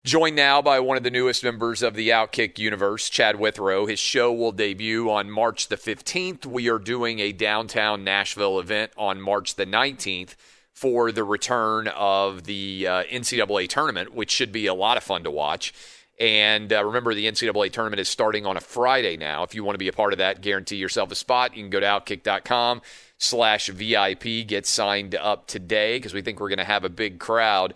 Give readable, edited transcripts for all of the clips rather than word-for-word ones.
Joined now by one of the newest members of the Outkick universe, Chad Withrow. His show will debut on March the 15th. We are doing a downtown Nashville event on March the 19th for the return of the NCAA tournament, which should be a lot of fun to watch. And remember, the NCAA tournament is starting on a Friday now. If you want to be a part of that, guarantee yourself a spot. You can go to outkick.com/VIP, get signed up today because we think we're going to have a big crowd.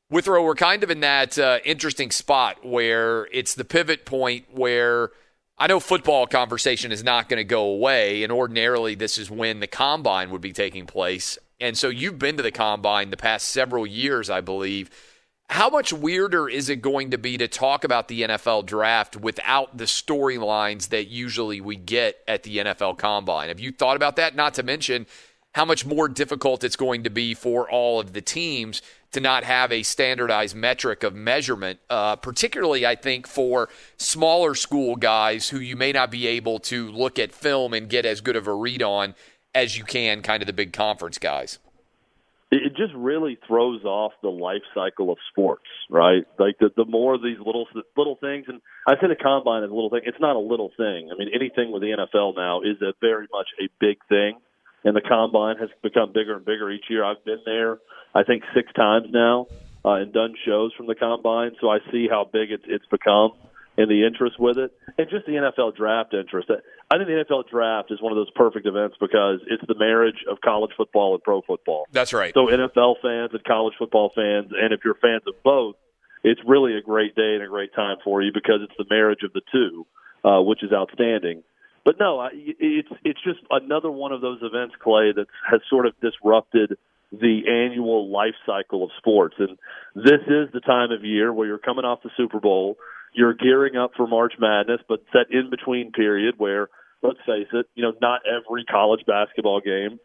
Withrow, we're kind of in that interesting spot where it's the pivot point where I know football conversation is not going to go away, and ordinarily this is when the combine would be taking place. And so you've been to the combine the past several years, I believe. How much weirder is it going to be to talk about the NFL draft without the storylines that usually we get at the NFL combine? Have you thought about that? Not to mention how much more difficult it's going to be for all of the teams to not have a standardized metric of measurement, particularly, I think, for smaller school guys who you may not be able to look at film and get as good of a read on as you can kind of the big conference guys. It just really throws off the life cycle of sports, right? Like the more of these little things, and I say the combine is a little thing. It's not a little thing. I mean, anything with the NFL now is a very much a big thing, and the combine has become bigger and bigger each year. I've been there, I think, 6 times now and done shows from the combine, so I see how big it's become and the interest with it, and just the NFL draft interest. I think the NFL draft is one of those perfect events because it's the marriage of college football and pro football. That's right. So NFL fans and college football fans, and if you're fans of both, it's really a great day and a great time for you because it's the marriage of the two, which is outstanding. But no, it's just another one of those events, Clay, that has sort of disrupted the annual life cycle of sports. And this is the time of year where you're coming off the Super Bowl, you're gearing up for March Madness, but that in-between period where, let's face it, not every college basketball game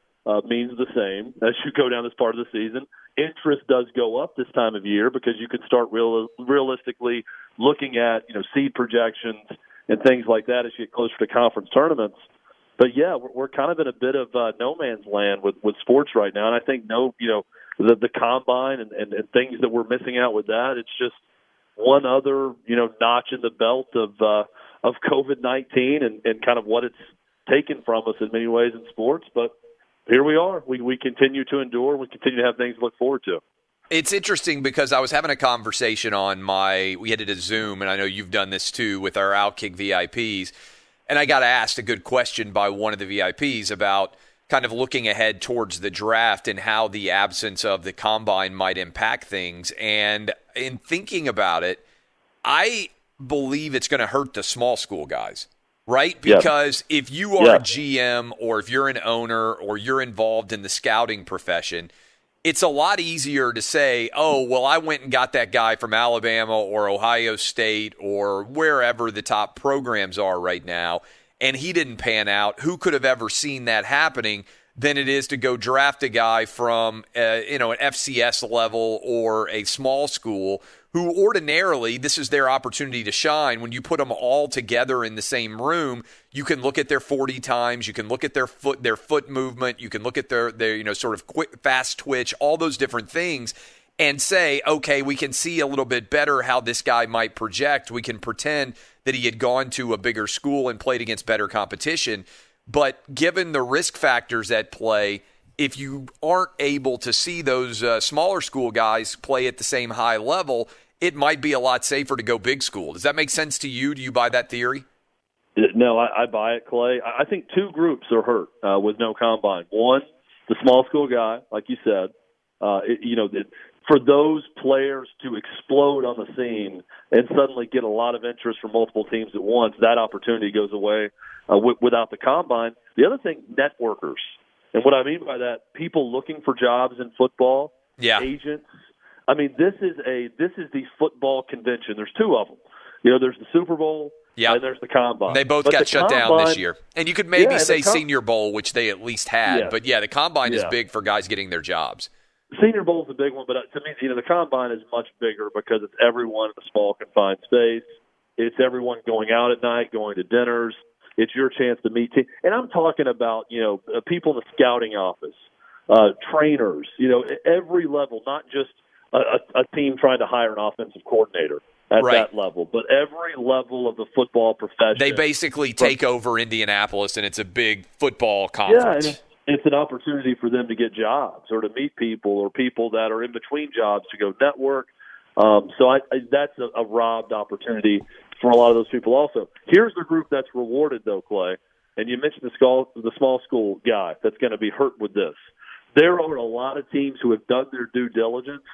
means the same as you go down this part of the season. Interest does go up this time of year because you can start realistically looking at, seed projections and things like that as you get closer to conference tournaments. But, yeah, we're kind of in a bit of no man's land with sports right now. And I think, the combine and things that we're missing out with that, it's just one other, notch in the belt of COVID-19 and kind of what it's taken from us in many ways in sports. But here we are. We continue to endure. We continue to have things to look forward to. It's interesting because I was having a conversation we had it a Zoom, and I know you've done this too with our Outkick VIPs, and I got asked a good question by one of the VIPs about kind of looking ahead towards the draft and how the absence of the combine might impact things. And in thinking about it, I believe it's going to hurt the small school guys, right? Because if you are a GM or if you're an owner or you're involved in the scouting profession, it's a lot easier to say, oh, well, I went and got that guy from Alabama or Ohio State or wherever the top programs are right now, and he didn't pan out. Who could have ever seen that happening? Than it is to go draft a guy from, an FCS level or a small school who ordinarily this is their opportunity to shine. When you put them all together in the same room, you can look at their 40 times, you can look at their foot movement, you can look at their sort of quick, fast twitch, all those different things, and say, okay, we can see a little bit better how this guy might project. We can pretend that he had gone to a bigger school and played against better competition. But given the risk factors at play, if you aren't able to see those smaller school guys play at the same high level, it might be a lot safer to go big school. Does that make sense to you? Do you buy that theory? No, I buy it, Clay. I think 2 groups are hurt with no combine. One, the small school guy, like you said. For those players to explode on the scene and suddenly get a lot of interest from multiple teams at once, that opportunity goes away without the combine. The other thing, networkers. And what I mean by that, people looking for jobs in football, agents. I mean, this is the football convention. There's 2 of them. There's the Super Bowl and there's the combine. They both got shut down this year. And you could maybe say Senior Bowl, which they at least had. Yeah. But, the combine is big for guys getting their jobs. Senior Bowl is a big one, but to me, the combine is much bigger because it's everyone in a small confined space. It's everyone going out at night, going to dinners. It's your chance to meet teams. And I'm talking about, people in the scouting office, trainers, every level, not just a team trying to hire an offensive coordinator at that level. But every level of the football profession. They basically take over Indianapolis, and it's a big football conference. Yeah, and it's an opportunity for them to get jobs or to meet people or people that are in between jobs to go network. So that's a robbed opportunity for a lot of those people also. Here's the group that's rewarded, though, Clay, and you mentioned the small school guy that's going to be hurt with this. There are a lot of teams who have done their due diligence,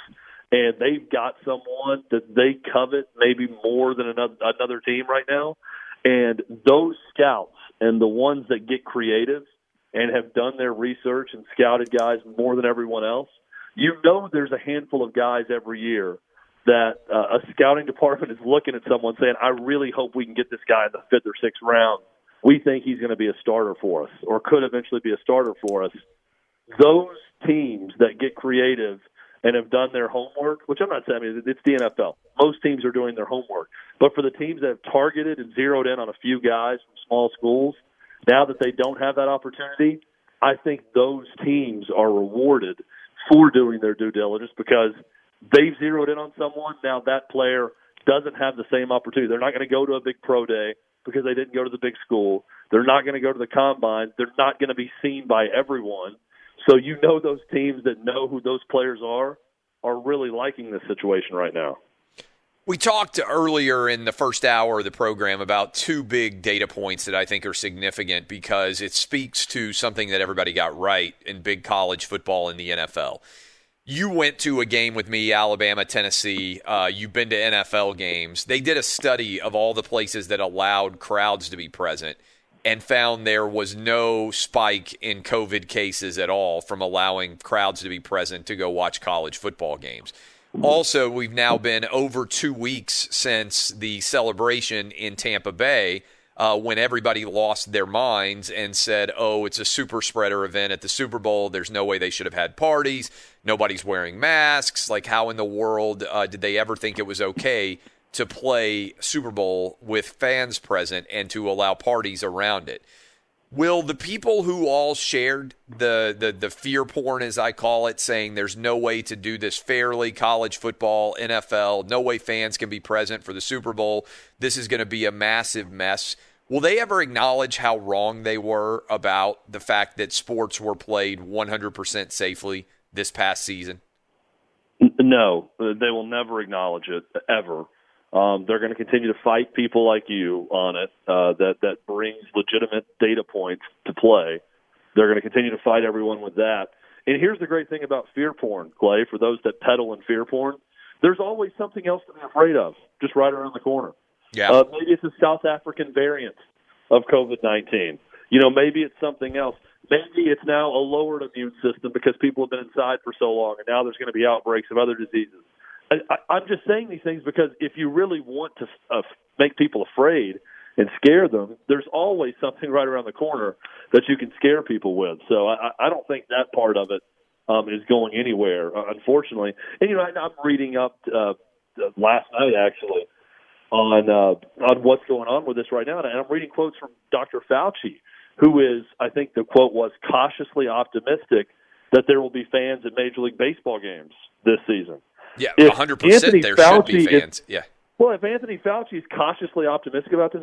and they've got someone that they covet maybe more than another team right now. And those scouts and the ones that get creative and have done their research and scouted guys more than everyone else, there's a handful of guys every year that a scouting department is looking at someone saying, I really hope we can get this guy in the 5th or 6th round. We think he's going to be a starter for us or could eventually be a starter for us. Those teams that get creative and have done their homework, which I'm not saying, it's the NFL. Most teams are doing their homework. But for the teams that have targeted and zeroed in on a few guys from small schools, now that they don't have that opportunity, I think those teams are rewarded for doing their due diligence because they've zeroed in on someone. Now that player doesn't have the same opportunity. They're not going to go to a big pro day because they didn't go to the big school. They're not going to go to the combine. They're not going to be seen by everyone. So those teams that know who those players are really liking this situation right now. We talked earlier in the first hour of the program about two big data points that I think are significant because it speaks to something that everybody got right in big college football in the NFL. You went to a game with me, Alabama, Tennessee. You've been to NFL games. They did a study of all the places that allowed crowds to be present and found there was no spike in COVID cases at all from allowing crowds to be present to go watch college football games. Also, we've now been over 2 weeks since the celebration in Tampa Bay when everybody lost their minds and said, oh, it's a super spreader event at the Super Bowl. There's no way they should have had parties. Nobody's wearing masks. Like, how in the world did they ever think it was okay to play Super Bowl with fans present and to allow parties around it? Will the people who all shared the fear porn, as I call it, saying there's no way to do this fairly, college football, NFL, no way fans can be present for the Super Bowl, this is going to be a massive mess, will they ever acknowledge how wrong they were about the fact that sports were played 100% safely this past season? No, they will never acknowledge it, ever. They're going to continue to fight people like you on it that brings legitimate data points to play. They're going to continue to fight everyone with that. And here's the great thing about fear porn, Clay, for those that peddle in fear porn, there's always something else to be afraid of just right around the corner. Yeah. Maybe it's a South African variant of COVID-19. Maybe it's something else. Maybe it's now a lowered immune system because people have been inside for so long, and now there's going to be outbreaks of other diseases. I'm just saying these things because if you really want to make people afraid and scare them, there's always something right around the corner that you can scare people with. So I don't think that part of it is going anywhere, unfortunately. And, I'm reading up last night, actually, on what's going on with this right now. And I'm reading quotes from Dr. Fauci, who is, I think the quote was, cautiously optimistic that there will be fans at Major League Baseball games this season. Yeah, 100% there should be fans. Well, if Anthony Fauci is cautiously optimistic about this,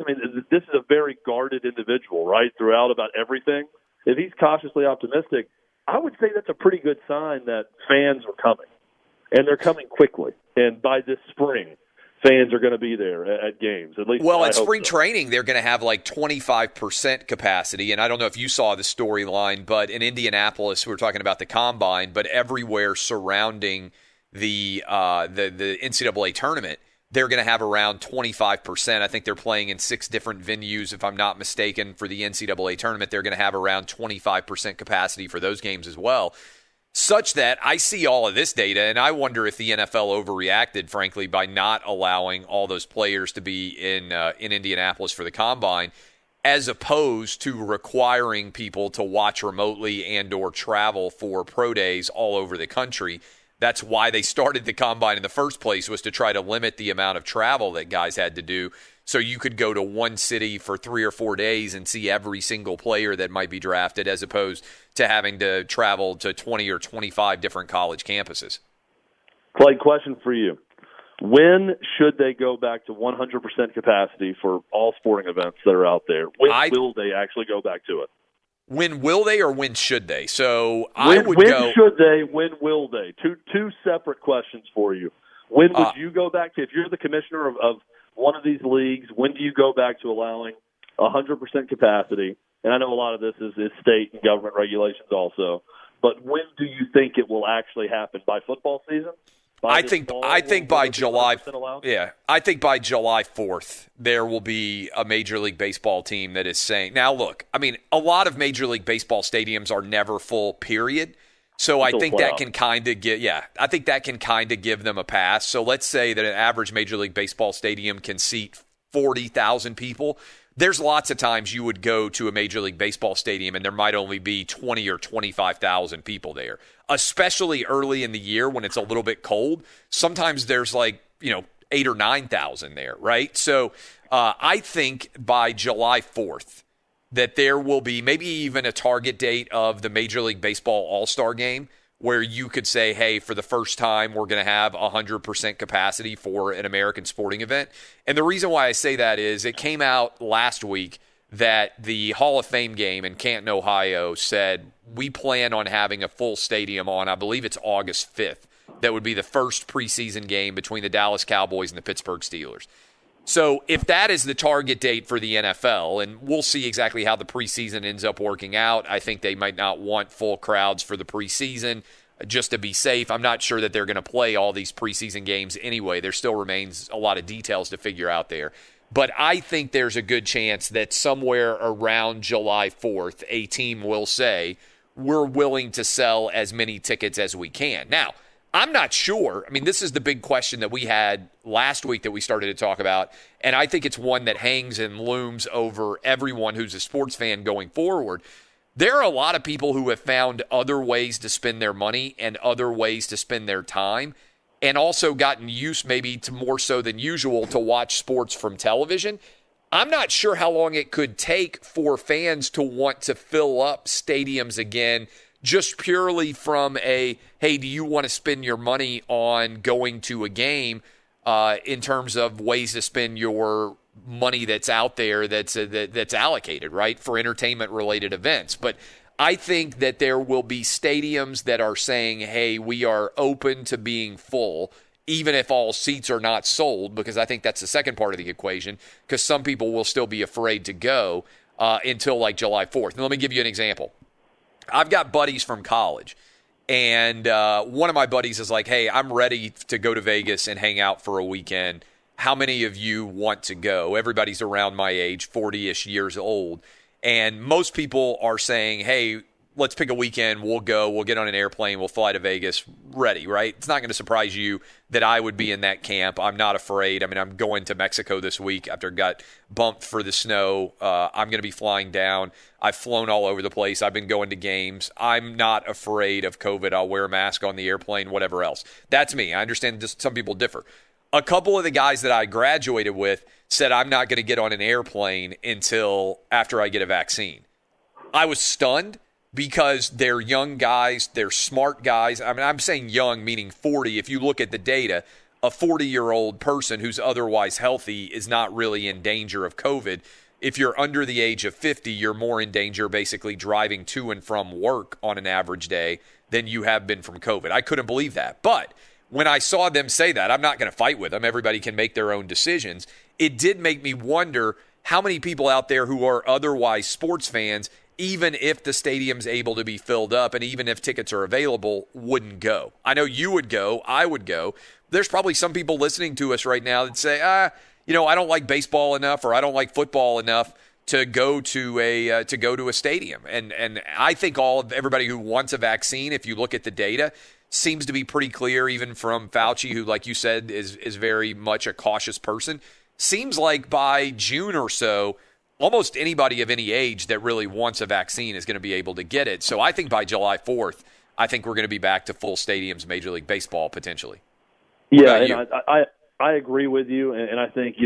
this is a very guarded individual, right, throughout about everything. If he's cautiously optimistic, I would say that's a pretty good sign that fans are coming, and they're coming quickly. And by this spring, fans are going to be there at games. At least, well, at spring training, they're going to have like 25% capacity. And I don't know if you saw the storyline, but in Indianapolis, we were talking about the combine, but everywhere surrounding the NCAA tournament, they're going to have around 25%. I think they're playing in 6 different venues, if I'm not mistaken, for the NCAA tournament. They're going to have around 25% capacity for those games as well. Such that I see all of this data, and I wonder if the NFL overreacted, frankly, by not allowing all those players to be in Indianapolis for the combine, as opposed to requiring people to watch remotely and or travel for pro days all over the country. That's why they started the combine in the first place, was to try to limit the amount of travel that guys had to do, so you could go to one city for 3 or 4 days and see every single player that might be drafted, as opposed to having to travel to 20 or 25 different college campuses. Clay, question for you. When should they go back to 100% capacity for all sporting events that are out there? When will they actually go back to it? When will they or when should they? So when should they? When will they? Two separate questions for you. When would you go back to, if you're the commissioner of one of these leagues, when do you go back to allowing 100% capacity? And I know a lot of this is state and government regulations also. But when do you think it will actually happen? By football season? I think by July. Yeah, I think by July 4th there will be a Major League Baseball team that is saying. Now, look, I mean, a lot of Major League Baseball stadiums are never full. Period. So I think that can kind of I think that can kind of give them a pass. So let's say that an average Major League Baseball stadium can seat 40,000 people. There's lots of times you would go to a Major League Baseball stadium and there might only be 20 or 25,000 people there, especially early in the year when it's a little bit cold. Sometimes there's 8 or 9,000 there, right? So I think by July 4th that there will be maybe even a target date of the Major League Baseball All-Star Game where you could say, hey, for the first time, we're going to have 100% capacity for an American sporting event. And the reason why I say that is it came out last week that the Hall of Fame game in Canton, Ohio said we plan on having a full stadium on, I believe it's August 5th. That would be the first preseason game between the Dallas Cowboys and the Pittsburgh Steelers. So if that is the target date for the NFL, and we'll see exactly how the preseason ends up working out. I think they might not want full crowds for the preseason just to be safe. I'm not sure that they're going to play all these preseason games anyway. There still remains a lot of details to figure out there. But I think there's a good chance that somewhere around July 4th, a team will say, we're willing to sell as many tickets as we can. Now, I'm not sure. I mean, this is the big question that we had last week that we started to talk about, and I think it's one that hangs and looms over everyone who's a sports fan going forward. There are a lot of people who have found other ways to spend their money and other ways to spend their time, and also gotten used maybe to more so than usual to watch sports from television. I'm not sure how long it could take for fans to want to fill up stadiums again, just purely from a, hey, do you want to spend your money on going to a game in terms of ways to spend your money that's out there that's allocated, right, for entertainment-related events. But I think that there will be stadiums that are saying, hey, we are open to being full, even if all seats are not sold, because I think that's the second part of the equation, because some people will still be afraid to go until like July 4th. And let me give you an example. I've got buddies from college, and one of my buddies is like, hey, I'm ready to go to Vegas and hang out for a weekend. How many of you want to go? Everybody's around my age, 40-ish years old. And most people are saying, hey, let's pick a weekend. We'll go. We'll get on an airplane. We'll fly to Vegas. Ready, right? It's not going to surprise you that I would be in that camp. I'm not afraid. I mean, I'm going to Mexico this week after I got bumped for the snow. I'm going to be flying down. I've flown all over the place. I've been going to games. I'm not afraid of COVID. I'll wear a mask on the airplane, whatever else. That's me. I understand just some people differ. A couple of the guys that I graduated with said I'm not going to get on an airplane until after I get a vaccine. I was stunned because they're young guys, they're smart guys. I mean, I'm saying young, meaning 40. If you look at the data, a 40-year-old person who's otherwise healthy is not really in danger of COVID. If you're under the age of 50, you're more in danger basically driving to and from work on an average day than you have been from COVID. I couldn't believe that. But when I saw them say that, I'm not going to fight with them. Everybody can make their own decisions. It did make me wonder how many people out there who are otherwise sports fans, even if the stadium's able to be filled up and even if tickets are available, wouldn't go. I know you would go. I would go. There's probably some people listening to us right now that say, I don't like baseball enough or I don't like football enough to go to a stadium. And I think everybody who wants a vaccine, if you look at the data, seems to be pretty clear, even from Fauci, who, like you said, is very much a cautious person. Seems like by June or so, almost anybody of any age that really wants a vaccine is going to be able to get it. So I think by July 4th, I think we're going to be back to full stadiums, Major League Baseball, potentially. Yeah, and I agree with you, and I think,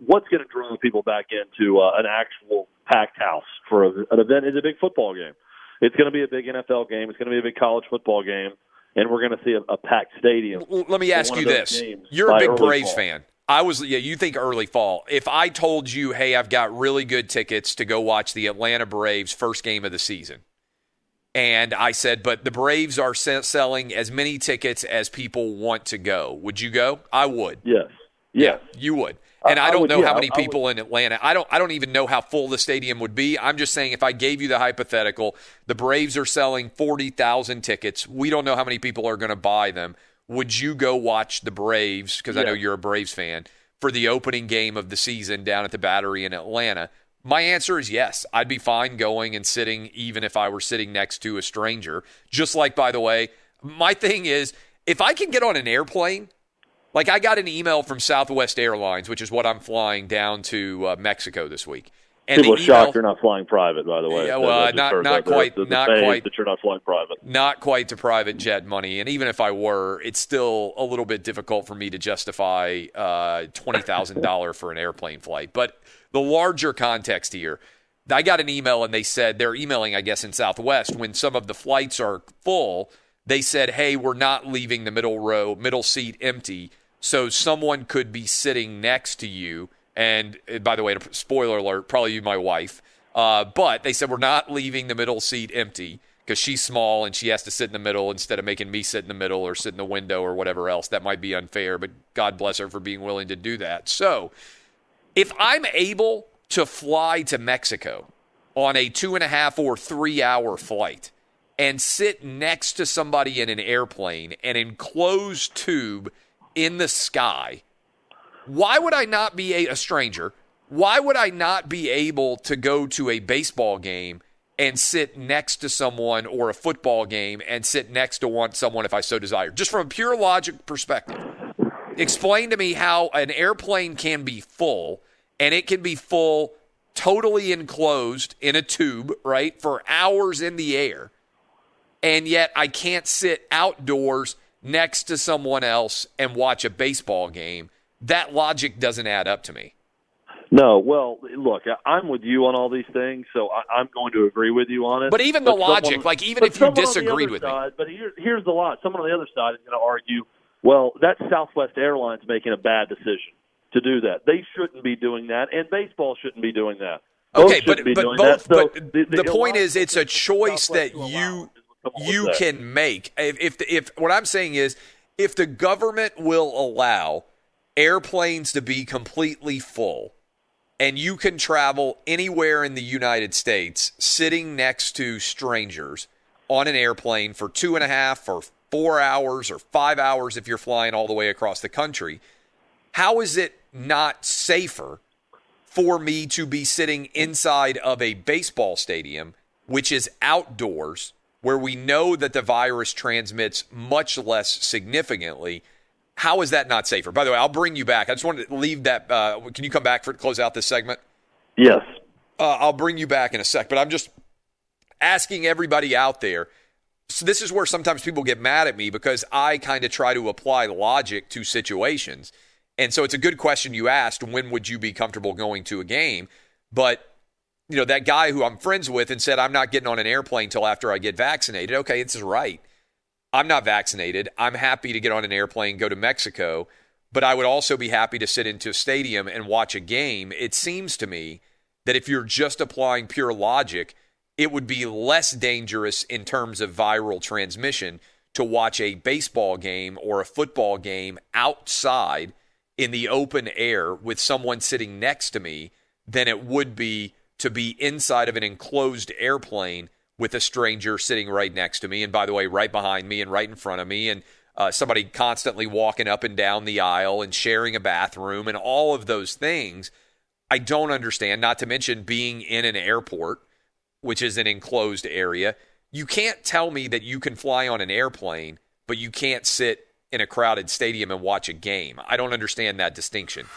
what's going to draw people back into an actual packed house for an event is a big football game. It's going to be a big NFL game. It's going to be a big college football game. and we're going to see a packed stadium. Let me ask you this. You're a big Braves fan. You think early fall. If I told you, hey, I've got really good tickets to go watch the Atlanta Braves first game of the season, and I said, but the Braves are selling as many tickets as people want to go, would you go? I would. Yes. Yeah, you would. And I don't know how many people in Atlanta. I don't even know how full the stadium would be. I'm just saying if I gave you the hypothetical, the Braves are selling 40,000 tickets. We don't know how many people are going to buy them. Would you go watch the Braves, because I know you're a Braves fan, for the opening game of the season down at the Battery in Atlanta? My answer is yes. I'd be fine going and sitting even if I were sitting next to a stranger. Just like, by the way, my thing is if I can get on an airplane, like I got an email from Southwest Airlines, which is what I'm flying down to Mexico this week. And people are shocked you're not flying private, by the way. Yeah, well, not quite. Not quite that you're not flying private. Not quite to private jet money. And even if I were, it's still a little bit difficult for me to justify $20,000 for an airplane flight. But the larger context here, I got an email and they said they're emailing, I guess, in Southwest when some of the flights are full. They said, hey, we're not leaving the middle seat empty. So someone could be sitting next to you, and by the way, spoiler alert, probably you, my wife, but they said we're not leaving the middle seat empty because she's small and she has to sit in the middle instead of making me sit in the middle or sit in the window or whatever else. That might be unfair, but God bless her for being willing to do that. So if I'm able to fly to Mexico on a 2.5 or 3 hour flight and sit next to somebody in an airplane, an enclosed tube in the sky, why would I not be a stranger? Why would I not be able to go to a baseball game and sit next to someone, or a football game and sit next to someone if I so desire? Just from a pure logic perspective, explain to me how an airplane can be full, and it can be full totally enclosed in a tube, right, for hours in the air, and yet I can't sit outdoors next to someone else and watch a baseball game. That logic doesn't add up to me. No, well, look, I'm with you on all these things, so I'm going to agree with you on it. But even the logic, even if you disagreed with me. But here's the lot. Someone on the other side is going to argue, well, that's Southwest Airlines making a bad decision to do that. They shouldn't be doing that, and baseball shouldn't be doing that. Okay, but the point is it's a choice that you can make. If what I'm saying is, if the government will allow airplanes to be completely full and you can travel anywhere in the United States sitting next to strangers on an airplane for 2.5 or 4 hours or 5 hours if you're flying all the way across the country, how is it not safer for me to be sitting inside of a baseball stadium, which is outdoors, where we know that the virus transmits much less significantly? How is that not safer? By the way, I'll bring you back. I just wanted to leave that. Can you come back to close out this segment? Yes. I'll bring you back in a sec, but I'm just asking everybody out there. So this is where sometimes people get mad at me because I kind of try to apply logic to situations. And so it's a good question you asked, when would you be comfortable going to a game? But that guy who I'm friends with and said, I'm not getting on an airplane until after I get vaccinated. Okay, this is right. I'm not vaccinated. I'm happy to get on an airplane, go to Mexico, but I would also be happy to sit into a stadium and watch a game. It seems to me that if you're just applying pure logic, it would be less dangerous in terms of viral transmission to watch a baseball game or a football game outside in the open air with someone sitting next to me than it would be to be inside of an enclosed airplane with a stranger sitting right next to me, and by the way, right behind me and right in front of me, and somebody constantly walking up and down the aisle and sharing a bathroom and all of those things. I don't understand, not to mention being in an airport, which is an enclosed area. You can't tell me that you can fly on an airplane, but you can't sit in a crowded stadium and watch a game. I don't understand that distinction.